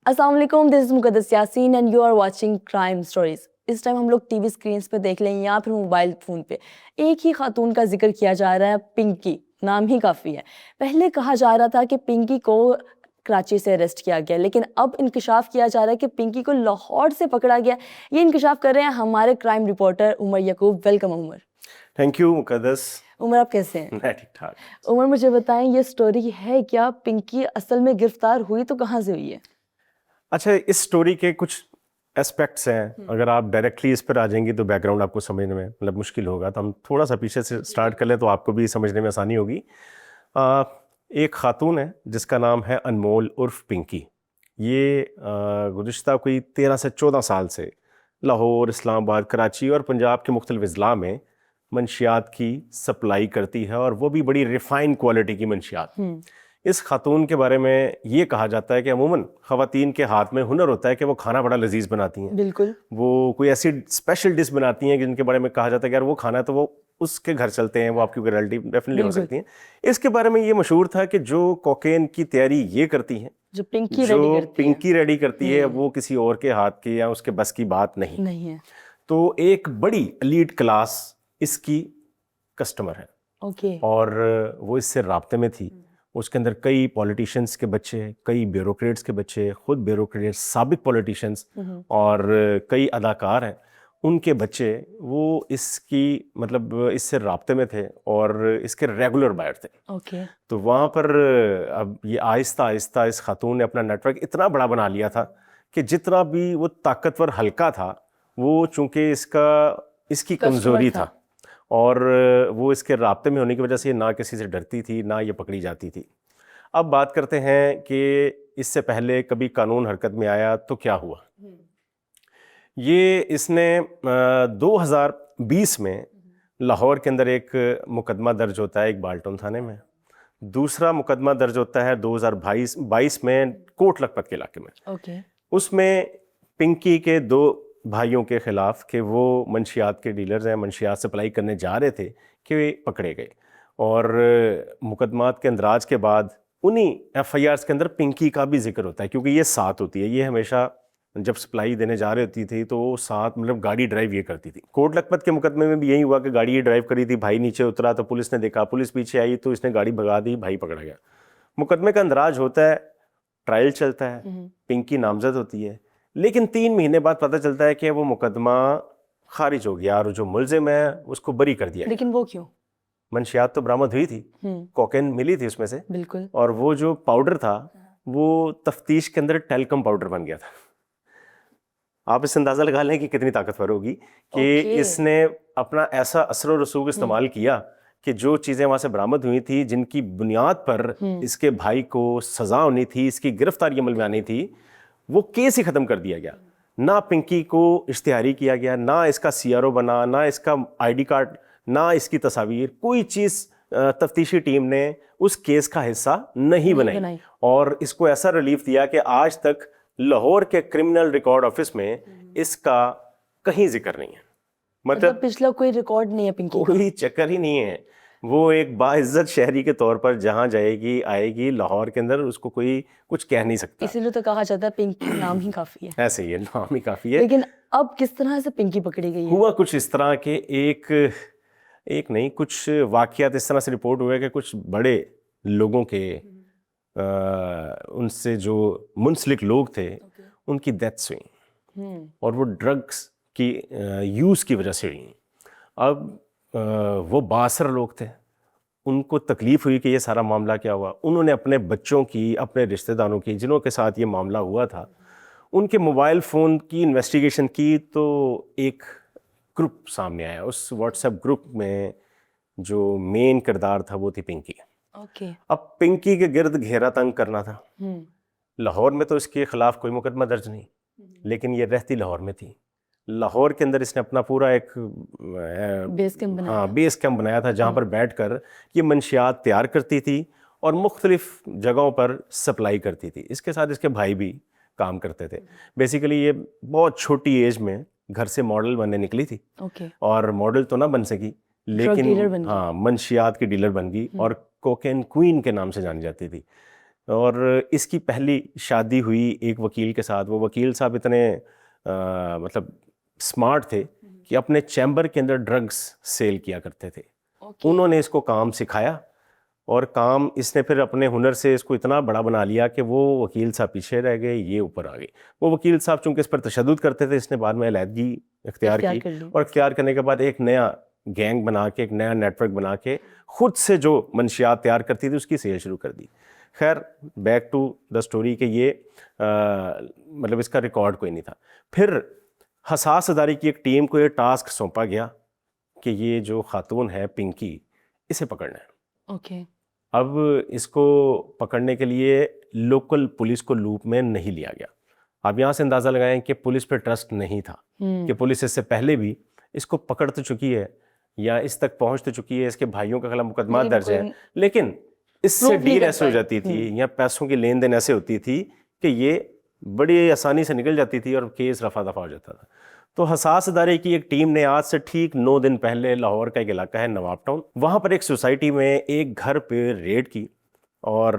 السلام علیکم، this is Muqaddas Yasin and you are watching crime stories. اس ٹائم ہم لوگ ٹی وی اسکرینس پہ دیکھ لیں یا پھر موبائل فون پہ ایک ہی خاتون کا ذکر کیا جا رہا ہے، پنکی. نام ہی کافی ہے. پہلے کہا جا رہا تھا کہ پنکی کو کراچی سے اریسٹ کیا گیا، لیکن اب انکشاف کیا جا رہا ہے کہ پنکی کو لاہور سے پکڑا گیا. یہ انکشاف کر رہے ہیں ہمارے crime reporter Umar Yaqoob. Welcome Umar. Thank you Muqaddas. Umar آپ کیسے ہیں؟ میں ٹھیک ٹھاک. عمر مجھے بتائیں، یہ سٹوری ہے کیا؟ پنکی اصل میں گرفتار ہوئی تو کہاں سے ہوئی ہے؟ اچھا، اس سٹوری کے کچھ اسپیکٹس ہیں. اگر آپ ڈائریکٹلی اس پر آ جائیں گی تو بیک گراؤنڈ آپ کو سمجھنے میں مشکل ہوگا، تو ہم تھوڑا سا پیچھے سے سٹارٹ کر لیں تو آپ کو بھی سمجھنے میں آسانی ہوگی. ایک خاتون ہے جس کا نام ہے انمول عرف پنکی. یہ گزشتہ کوئی 13 سے 14 سال سے لاہور، اسلام آباد، کراچی اور پنجاب کے مختلف اضلاع میں منشیات کی سپلائی کرتی ہے، اور وہ بھی بڑی ریفائن کوالٹی کی منشیات. اس خاتون کے بارے میں یہ کہا جاتا ہے کہ عموماً خواتین کے ہاتھ میں ہنر ہوتا ہے کہ وہ کھانا بڑا لذیذ بناتی ہیں. بالکل. وہ کوئی ایسی اسپیشل ڈش بناتی ہیں جن کے بارے میں کہا جاتا ہے کہ یار وہ کھانا ہے تو وہ اس کے گھر چلتے ہیں، وہ آپ کی ریلیٹیو ڈیفینیٹلی ہو سکتی ہیں. اس کے بارے میں یہ مشہور تھا کہ جو کوکین کی تیاری یہ کرتی ہیں، جو پنکی ریڈی کرتی ہے، وہ کسی اور کے ہاتھ کی یا اس کے بس کی بات نہیں ہے. تو ایک بڑی ایلیٹ کلاس اس کی کسٹمر ہے. اوکے. اور وہ اس سے رابطے میں تھی. اس کے اندر کئی پولیٹیشنز کے بچے، کئی بیوروکریٹس کے بچے، خود بیوروکریٹس، سابق پولیٹیشنز، اور کئی اداکار ہیں، ان کے بچے وہ اس کی اس سے رابطے میں تھے اور اس کے ریگولر بائر تھے. اوکے. تو وہاں پر اب یہ آہستہ آہستہ اس خاتون نے اپنا نیٹ ورک اتنا بڑا بنا لیا تھا کہ جتنا بھی وہ طاقتور حلقہ تھا، وہ چونکہ اس کی کمزوری تھا اور وہ اس کے رابطے میں ہونے کی وجہ سے نہ کسی سے ڈرتی تھی، نہ یہ پکڑی جاتی تھی. اب بات کرتے ہیں کہ اس سے پہلے کبھی قانون حرکت میں آیا تو کیا ہوا. یہ اس نے 2020 میں لاہور کے اندر ایک مقدمہ درج ہوتا ہے، ایک بالٹون تھانے میں. دوسرا مقدمہ درج ہوتا ہے 2022 میں کوٹ لکھپت کے علاقے میں. اوکے. اس میں پنکی کے 2 بھائیوں کے خلاف کہ وہ منشیات کے ڈیلرز ہیں، منشیات سپلائی کرنے جا رہے تھے، کہ پکڑے گئے. اور مقدمات کے اندراج کے بعد انہی ایف آئی آرز کے اندر پنکی کا بھی ذکر ہوتا ہے، کیونکہ یہ ساتھ ہوتی ہے. یہ ہمیشہ جب سپلائی دینے جا رہی ہوتی تھی تو وہ ساتھ گاڑی ڈرائیو یہ کرتی تھی. کوٹ لکھپت کے مقدمے میں بھی یہی ہوا کہ گاڑی یہ ڈرائیو کری تھی، بھائی نیچے اترا تو پولیس نے دیکھا، پولیس پیچھے آئی تو اس نے گاڑی بھگا دی، بھائی پکڑا گیا. مقدمے کا اندراج ہوتا ہے، ٹرائل چلتا ہے، پنکی نامزد ہوتی ہے. لیکن 3 مہینے بعد پتہ چلتا ہے کہ وہ مقدمہ خارج ہو گیا اور جو ملزم ہے اس کو بری کر دیا. لیکن وہ کیوں؟ منشیات تو برآمد ہوئی تھی، کوکین ملی تھی اس میں سے. بالکل. اور وہ جو پاؤڈر تھا وہ تفتیش کے اندر ٹیلکم پاؤڈر بن گیا تھا. آپ اس اندازہ لگا لیں کہ کتنی طاقتور ہوگی کہ اس نے اپنا ایسا اثر و رسوخ استعمال کیا کہ جو چیزیں وہاں سے برآمد ہوئی تھی، جن کی بنیاد پر اس کے بھائی کو سزا ہونی تھی، اس کی گرفتاری عمل میں آنی تھی، وہ کیس ہی ختم کر دیا گیا. نہ پنکی کو اشتہاری کیا گیا، نہ اس کا سی آر او بنا، نہ اس کا آئی ڈی کارڈ، نہ اس کی تصاویر، کوئی چیز تفتیشی ٹیم نے اس کیس کا حصہ نہیں بنائی. اور اس کو ایسا ریلیف دیا کہ آج تک لاہور کے کرمنل ریکارڈ آفس میں اس کا کہیں ذکر نہیں ہے. مطلب پچھلا کوئی ریکارڈ نہیں ہے پنکی کا، کوئی چکر ہی نہیں ہے. وہ ایک باعزت شہری کے طور پر جہاں جائے گی آئے گی لاہور کے اندر، اس کو کوئی کچھ کہہ نہیں سکتا. اسی لیے تو کہا جاتا ہے پنکی نام ہی کافی ہے. ایسے ہی ہے، نام ہی کافی ہے. لیکن اب کس طرح سے پنکی پکڑی گئی ہے؟ ہوا کچھ اس طرح کہ ایک نہیں، کچھ واقعات اس طرح سے رپورٹ ہوئے کہ کچھ بڑے لوگوں کے ان سے جو منسلک لوگ تھے ان کی ڈیتھس ہوئیں، اور وہ ڈرگس کی یوز کی وجہ سے ہوئیں. اب وہ بااثر لوگ تھے، ان کو تکلیف ہوئی کہ یہ سارا معاملہ کیا ہوا. انہوں نے اپنے بچوں کی، اپنے رشتہ داروں کی جنہوں کے ساتھ یہ معاملہ ہوا تھا، ان کے موبائل فون کی انویسٹیگیشن کی تو ایک گروپ سامنے آیا. اس واٹس ایپ گروپ میں جو مین کردار تھا وہ تھی پنکی. اوکے. اب پنکی کے گرد گھیرا تنگ کرنا تھا. لاہور میں تو اس کے خلاف کوئی مقدمہ درج نہیں، لیکن یہ رہتی لاہور میں تھی. لاہور کے اندر اس نے اپنا پورا ایک بیس کیمپ بنایا تھا جہاں پر بیٹھ کر یہ منشیات تیار کرتی تھی اور مختلف جگہوں پر سپلائی کرتی تھی. اس کے ساتھ اس کے بھائی بھی کام کرتے تھے. بیسیکلی یہ بہت چھوٹی ایج میں گھر سے ماڈل بننے نکلی تھی، اور ماڈل تو نہ بن سکی لیکن منشیات کی ڈیلر بن گئی اور کوکین کوئین کے نام سے جانی جاتی تھی. اور اس کی پہلی شادی ہوئی ایک وکیل کے ساتھ. وہ وکیل صاحب اتنے مطلب اسمارٹ تھے کہ اپنے چیمبر کے اندر ڈرگس سیل کیا کرتے تھے. انہوں نے اس کو کام سکھایا اور کام اس نے پھر اپنے ہنر سے اس کو اتنا بڑا بنا لیا کہ وہ وکیل صاحب پیچھے رہ گئے, یہ اوپر آ گئے. وہ وکیل صاحب چونکہ اس پر تشدد کرتے تھے, اس نے بعد میں علیحدگی اختیار کی, اور اختیار کرنے کے بعد ایک نیا گینگ بنا کے, ایک نیا نیٹ ورک بنا کے خود سے جو منشیات تیار کرتی تھی اس کی سیل شروع کر دی. خیر بیک ٹو دا سٹوری کہ یہ مطلب اس کا ریکارڈ کوئی نہیں تھا. پھر حساس ادارے کی ایک ٹیم کو یہ ٹاسک سونپا گیا کہ یہ جو خاتون ہے پنکی, اسے پکڑنا ہے. اوکے. اب اس کو پکڑنے کے لیے لوکل پولیس کو لوپ میں نہیں لیا گیا. آپ یہاں سے اندازہ لگائیں کہ پولیس پہ ٹرسٹ نہیں تھا, کہ پولیس اس سے پہلے بھی اس کو پکڑ تو چکی ہے یا اس تک پہنچ تو چکی ہے, اس کے بھائیوں کے خلاف مقدمات درج ہیں, لیکن اس سے ڈیل ایسے ہو جاتی تھی یا پیسوں کی لین دین ایسے ہوتی تھی کہ یہ بڑی آسانی سے نکل جاتی تھی اور کیس رفع دفع ہو جاتا تھا. تو حساس ادارے کی ایک ٹیم نے آج سے ٹھیک 9 دن پہلے لاہور کا ایک علاقہ ہے نواب ٹاؤن, وہاں پر ایک سوسائٹی میں ایک گھر پہ ریڈ کی, اور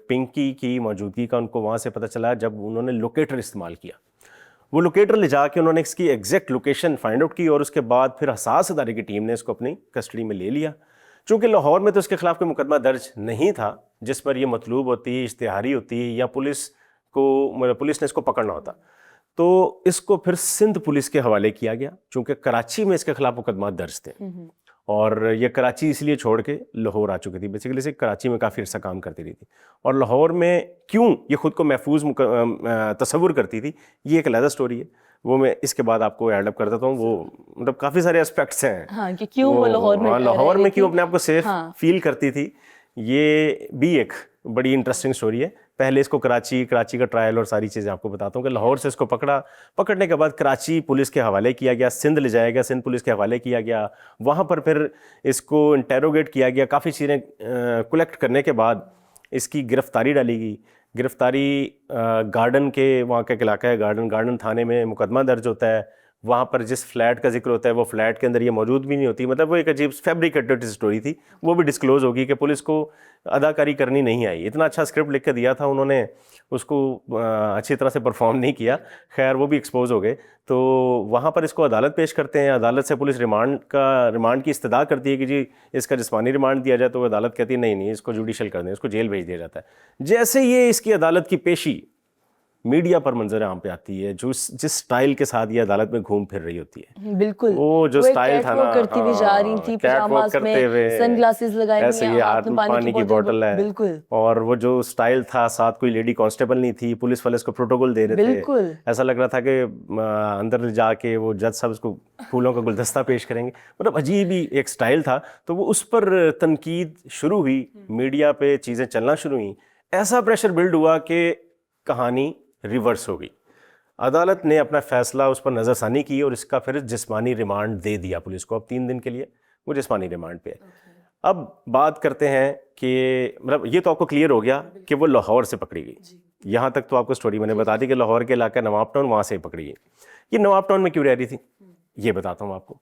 پنکی کی موجودگی کا ان کو وہاں سے پتہ چلا جب انہوں نے لوکیٹر استعمال کیا. وہ لوکیٹر لے جا کے انہوں نے اس کی ایگزیکٹ لوکیشن فائنڈ آؤٹ کی, اور اس کے بعد پھر حساس ادارے کی ٹیم نے اس کو اپنی کسٹڈی میں لے لیا. چونکہ لاہور میں تو اس کے خلاف کوئی مقدمہ درج نہیں تھا جس پر یہ مطلوب ہوتی, اشتہاری ہوتی, یا پولیس نے اس کو پکڑنا ہوتا, تو اس کو پھر سندھ پولیس کے حوالے کیا گیا, چونکہ کراچی میں اس کے خلاف مقدمات درج تھے, اور یہ کراچی اس لیے چھوڑ کے لاہور آ چکی تھی. بیسیکلی سے کراچی میں کافی عرصہ کام کرتی رہی تھی, اور لاہور میں کیوں یہ خود کو محفوظ تصور کرتی تھی یہ ایک علیحدہ سٹوری ہے, وہ میں اس کے بعد آپ کو ایڈ اپ کر دیتا ہوں. وہ مطلب کافی سارے اسپیکٹس ہیں, ہاں کہ کیوں وہ لاہور میں کیوں اپنے آپ کو سیف فیل کرتی تھی, یہ بھی ایک بڑی انٹرسٹنگ سٹوری ہے. پہلے اس کو کراچی کا ٹرائل اور ساری چیزیں آپ کو بتاتا ہوں کہ لاہور سے اس کو پکڑنے کے بعد کراچی پولیس کے حوالے کیا گیا, سندھ لے جایا گیا, سندھ پولیس کے حوالے کیا گیا, وہاں پر پھر اس کو انٹیروگیٹ کیا گیا. کافی چیزیں کلیکٹ کرنے کے بعد اس کی گرفتاری ڈالی گئی. گرفتاری گارڈن کے, وہاں کا ایک علاقہ ہے گارڈن تھانے میں مقدمہ درج ہوتا ہے. وہاں پر جس فلیٹ کا ذکر ہوتا ہے وہ فلیٹ کے اندر یہ موجود بھی نہیں ہوتی. مطلب وہ ایک عجیب فیبریکیٹڈ سٹوری تھی, وہ بھی ڈسکلوز ہوگی کہ پولیس کو اداکاری کرنی نہیں آئی. اتنا اچھا اسکرپٹ لکھ کے دیا تھا انہوں نے, اس کو اچھی طرح سے پرفارم نہیں کیا. خیر وہ بھی ایکسپوز ہو گئے. تو وہاں پر اس کو عدالت پیش کرتے ہیں. عدالت سے پولیس ریمانڈ کی استدعا کرتی ہے کہ جی اس کا جسمانی ریمانڈ دیا جائے, تو عدالت کہتی ہے نہیں اس کو جوڈیشل کر دیں, اس کو جیل بھیج دیا جاتا ہے. جیسے یہ اس کی عدالت کی پیشی میڈیا پر منظر عام پہ آتی ہے, جس سٹائل کے ساتھ یہ عدالت میں گھوم پھر رہی ہوتی ہے, بالکل وہ جو سٹائل تھا نا, کرتی ہوئی جا رہی تھی, پجاماز میں سن گلاسز لگائے ہوئے, ایسے یہ ہاتھ میں پانی کی بوتل ہے, بالکل. اور وہ جو سٹائل تھا, ساتھ کوئی لیڈی کانسٹیبل نہیں تھی, پولیس والے اس کو پروٹوکول دے رہے تھے, ایسا لگ رہا تھا کہ اندر جا کے وہ جج صاحب اس کو پھولوں کا گلدستہ پیش کریں گے. مطلب عجیب ہی ایک سٹائل تھا. تو وہ اس پر تنقید شروع ہوئی, میڈیا پہ چیزیں چلنا شروع ہوئیں. ایسا پریشر بلڈ ہوا کہ کہانی ریورس ہو گئی. عدالت نے اپنا فیصلہ اس پر نظر ثانی کی اور اس کا پھر جسمانی ریمانڈ دے دیا پولیس کو. اب 3 دن کے لیے وہ جسمانی ریمانڈ پہ ہے. اب بات کرتے ہیں کہ مطلب یہ تو آپ کو کلیئر ہو گیا کہ وہ لاہور سے پکڑی گئی. یہاں تک تو آپ کو سٹوری میں نے بتا دی کہ لاہور کے علاقہ نواب ٹاؤن, وہاں سے پکڑی گئی. یہ نواب ٹاؤن میں کیوں رہ رہی تھی یہ بتاتا ہوں آپ کو.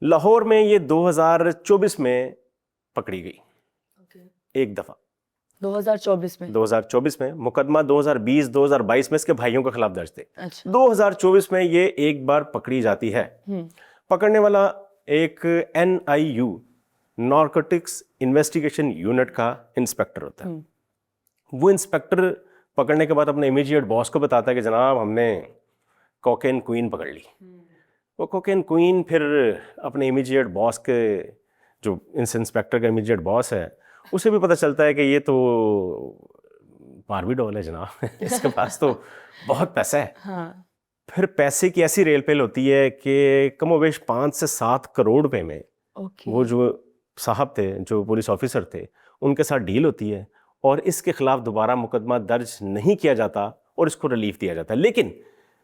لاہور میں یہ 2024 میں پکڑی گئی ایک دفعہ, 2024 میں. مقدمہ 2020-2022 میں اس کے بھائیوں کے خلاف درج تھے. 2024 میں یہ ایک بار پکڑی جاتی ہے. پکڑنے والا ایک NIU نارکوٹکس انویسٹیگیشن یونٹ کا انسپیکٹر ہوتا ہے. وہ انسپیکٹر پکڑنے کے بعد اپنے امیجیٹ باس کو بتاتا ہے کہ جناب ہم نے کوکین کوئین پکڑ لی. وہ کوکین کوئین پھر اپنے امیجیٹ باس کے, جو اس انسپیکٹر کا امیجیٹ باس ہے, اسے بھی پتہ چلتا ہے کہ یہ تو باربی ڈول ہے جناب, اس کے پاس تو بہت پیسہ ہے. پھر پیسے کی ایسی ریل پیل ہوتی ہے کہ کم و بیش 5 سے 7 کروڑ روپے میں وہ جو صاحب تھے, جو پولیس آفیسر تھے, ان کے ساتھ ڈیل ہوتی ہے, اور اس کے خلاف دوبارہ مقدمہ درج نہیں کیا جاتا اور اس کو ریلیف دیا جاتا ہے. لیکن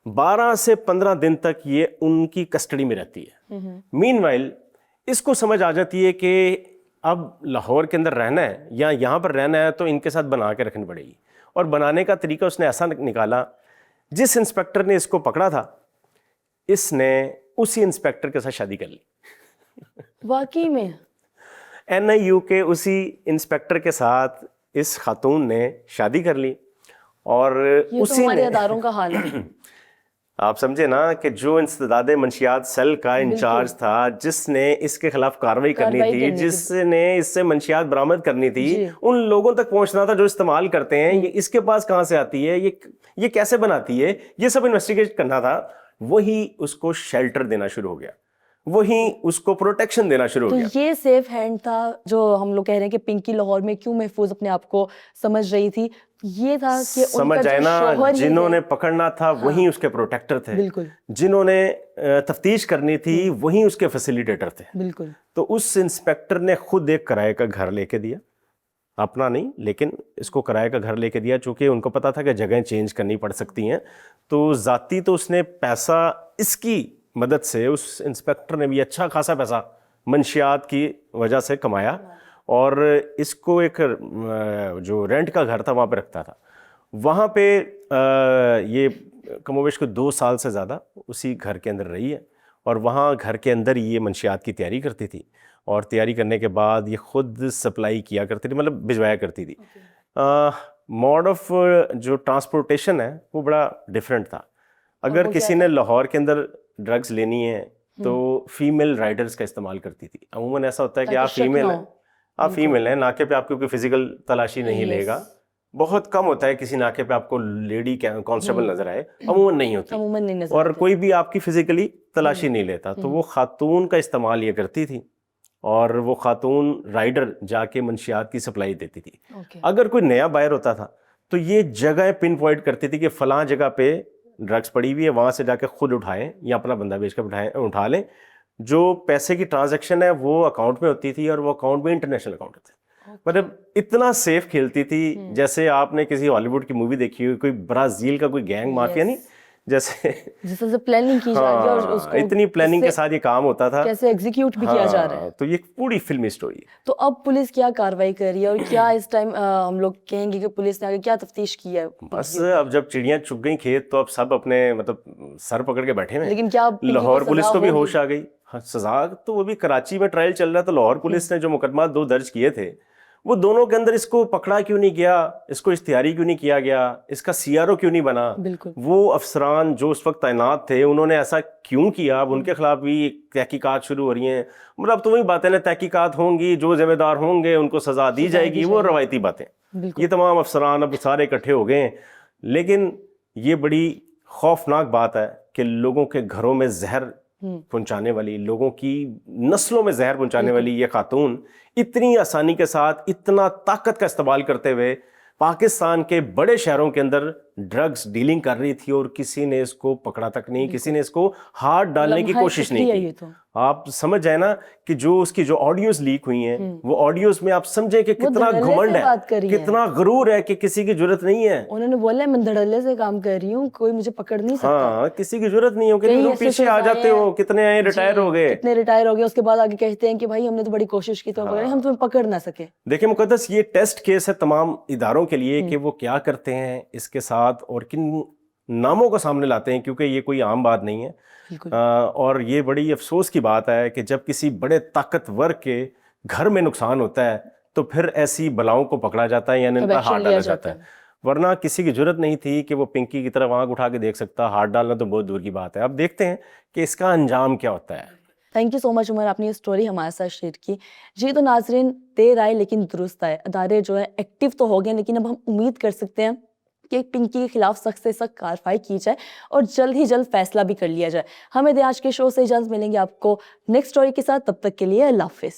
12 سے 15 دن تک یہ ان کی کسٹڈی میں رہتی ہے. مین وائل اس کو سمجھ آ جاتی ہے کہ اب لاہور کے اندر رہنا ہے یا یہاں پر رہنا ہے تو ان کے ساتھ بنا کے رکھنی پڑے گی. اور بنانے کا طریقہ اس نے ایسا نکالا, جس انسپیکٹر نے اس کو پکڑا تھا اس نے اسی انسپیکٹر کے ساتھ شادی کر لی. واقعی میں NIU کے اسی انسپیکٹر کے ساتھ اس خاتون نے شادی کر لی اور یہ تو اسی ہمارے نے اداروں کا حال ہے. آپ سمجھے نا کہ جو انسداد منشیات سیل کا انچارج تھا، جس نے اس کے خلاف کارروائی کرنی تھی، جس نے اس سے منشیات برآمد کرنی تھی، ان لوگوں تک پہنچنا تھا جو استعمال کرتے ہیں، یہ اس کے پاس کہاں سے آتی ہے، یہ کیسے بناتی ہے، یہ سب انویسٹیگیٹ کرنا تھا. وہی اس کو شیلٹر دینا شروع ہو گیا، وہی اس کو پروٹیکشن دینا شروع ہو گیا. تو یہ سیف ہینڈ تھا جو ہم لوگ کہہ رہے ہیں کہ پنکی لاہور میں کیوں محفوظ اپنے آپ کو سمجھ رہی تھی. یہ تھا کہ ان کا جو شوہر جنہوں نے پکڑنا تھا وہی اس کے پروٹیکٹر تھے، بالکل جنہوں نے تفتیش کرنی تھی وہی اس کے فیسیلیٹیٹر تھے. بالکل. تو اس انسپیکٹر نے خود ایک کرائے کا گھر لے کے دیا، اپنا نہیں لیکن اس کو کرائے کا گھر لے کے دیا، چونکہ ان کو پتا تھا کہ جگہیں چینج کرنی پڑ سکتی ہیں. تو ذاتی تو اس نے پیسہ اس کی مدد سے، اس انسپیکٹر نے بھی اچھا خاصا پیسہ منشیات کی وجہ سے کمایا، اور اس کو ایک جو رینٹ کا گھر تھا وہاں پہ رکھتا تھا. وہاں پہ یہ کم و بیش کو 2 سال سے زیادہ اسی گھر کے اندر رہی ہے، اور وہاں گھر کے اندر یہ منشیات کی تیاری کرتی تھی، اور تیاری کرنے کے بعد یہ خود سپلائی کیا کرتی تھی، مطلب بھجوایا کرتی تھی. موڈ آف جو ٹرانسپورٹیشن ہے وہ بڑا ڈفرینٹ تھا. اگر کسی نے لاہور کے اندر ڈرگز لینی ہے تو فیمیل رائڈرز کا استعمال کرتی تھی. عموماً ایسا ہوتا ہے کہ آپ فیمیل ہیں، ناکے پہ آپ کو کوئی فزیکل تلاشی نہیں لے گا. بہت کم ہوتا ہے کسی ناکے پہ آپ کو لیڈی کانسٹیبل نظر آئے، عموماً نہیں ہوتی، اور کوئی بھی آپ کی فزیکلی تلاشی نہیں لیتا. تو وہ خاتون کا استعمال یہ کرتی تھی، اور وہ خاتون رائڈر جا کے منشیات کی سپلائی دیتی تھی. اگر کوئی نیا بائر ہوتا تھا تو یہ جگہ پن پوائنٹ کرتی تھی کہ فلاں جگہ پہ ڈرگس پڑی ہوئی ہے، وہاں سے جا کے خود اٹھائیں یا اپنا بندہ بھیج کے اٹھا لیں. جو پیسے کی ٹرانزیکشن ہے وہ اکاؤنٹ میں ہوتی تھی، اور وہ اکاؤنٹ میں انٹرنیشنل اکاؤنٹ تھے. مطلب اتنا سیف کھیلتی تھی جیسے آپ نے کسی ہالی ووڈ کی مووی دیکھی ہوئی، کوئی برازیل کا کوئی گینگ مافیا نہیں، جیسے پلاننگ کی جا رہی ہے، اور اس کو اتنی پلاننگ کے ساتھ یہ کام ہوتا تھا، کیسے ایگزیکیوٹ بھی کیا جا رہا ہے. تو یہ پوری فلمی سٹوری ہے. تو اب پولیس کیا کاروائی کر رہی ہے، اور کیا اس ٹائم ہم لوگ کہیں گے کہ پولیس نے آگے کیا تفتیش کی ہے؟ بس اب جب چڑیاں چگ گئی کھیت تو اب سب اپنے مطلب سر پکڑ کے بیٹھے ہوئے. لیکن کیا لاہور پولیس کو بھی ہوش آ گئی. سزا تو وہ بھی کراچی میں ٹرائل چل رہا تھا، لاہور پولیس نے جو مقدمات 2 درج کیے تھے وہ دونوں کے اندر اس کو پکڑا کیوں نہیں گیا، اس کو اشتہاری کیوں نہیں کیا گیا، اس کا سی آر او کیوں نہیں بنا. وہ افسران جو اس وقت تعینات تھے انہوں نے ایسا کیوں کیا؟ اب ان کے خلاف بھی تحقیقات شروع ہو رہی ہیں. مطلب اب تو وہی باتیں نا، تحقیقات ہوں گی، جو ذمہ دار ہوں گے ان کو سزا دی جائے گی، وہ روایتی باتیں. یہ تمام افسران اب سارے اکٹھے ہو گئے ہیں. لیکن یہ بڑی خوفناک بات ہے کہ لوگوں کے گھروں میں زہر پہنچانے والی، لوگوں کی نسلوں میں زہر پہنچانے والی یہ خاتون اتنی آسانی کے ساتھ، اتنا طاقت کا استعمال کرتے ہوئے پاکستان کے بڑے شہروں کے اندر ڈرگز ڈیلنگ کر رہی تھی، اور کسی نے اس کو پکڑا تک نہیں، کسی نے اس کو ہاتھ ڈالنے کی کوشش نہیں کی. آپ سمجھ جائیں نا کہ جو اس کی جو آڈیوز لیک ہوئی ہیں، وہ آڈیوز میں آپ سمجھیں کہ کتنا گھمنڈ ہے، کتنا غرور ہے کہ کسی کی جرت نہیں ہے. انہوں نے بولا میں دھڑلے سے کام کر رہی ہوں، کوئی مجھے پکڑ نہیں سکتا. ہاں، کسی کی ضرورت نہیں ہو. کتنے لوگ پیچھے آ جاتے ہو، کتنے آئے ریٹائر ہو گئے، کتنے ریٹائر ہو گئے، اس کے بعد آگے کہتے ہیں کہ بھائی ہم نے تو بڑی کوشش کی، تو ہم تمہیں پکڑ نہ سکے. دیکھیں مقدس، یہ ٹیسٹ کیس ہے تمام اداروں کے لیے کہ وہ کیا کرتے ہیں اس کے ساتھ اور کن ناموں کو سامنے لاتے ہیں، کیونکہ یہ کوئی عام بات نہیں ہے. اور یہ بڑی افسوس کی بات ہے کہ جب کسی بڑے طاقتور کے گھر میں نقصان ہوتا ہے تو پھر ایسی بلاؤں کو پکڑا جاتا ہے، یعنی ان کا ہاتھ ڈالا جاتا ہے. ورنہ کسی کی ضرورت نہیں تھی کہ وہ پنکی کی طرف آنکھ اٹھا کے دیکھ سکتا. ہاتھ ڈالنا تو بہت دور کی بات ہے. اب دیکھتے ہیں کہ اس کا انجام کیا ہوتا ہے. تھینک یو سو مچ عمر، آپ نے یہ اسٹوری ہمارے ساتھ شیئر کی. جی تو ناظرین، دیر آئے لیکن درست آئے. ادارے جو ہے ایکٹیو تو ہو گئے، لیکن اب ہم امید کر سکتے ہیں کہ پنکی کے خلاف سخت سے سخت کارروائی کی جائے اور جلد ہی جلد فیصلہ بھی کر لیا جائے. ہمیں آج کے شو سے اجازت، ملیں گے آپ کو نیکسٹ اسٹوری کے ساتھ. تب تک کے لیے اللہ حافظ.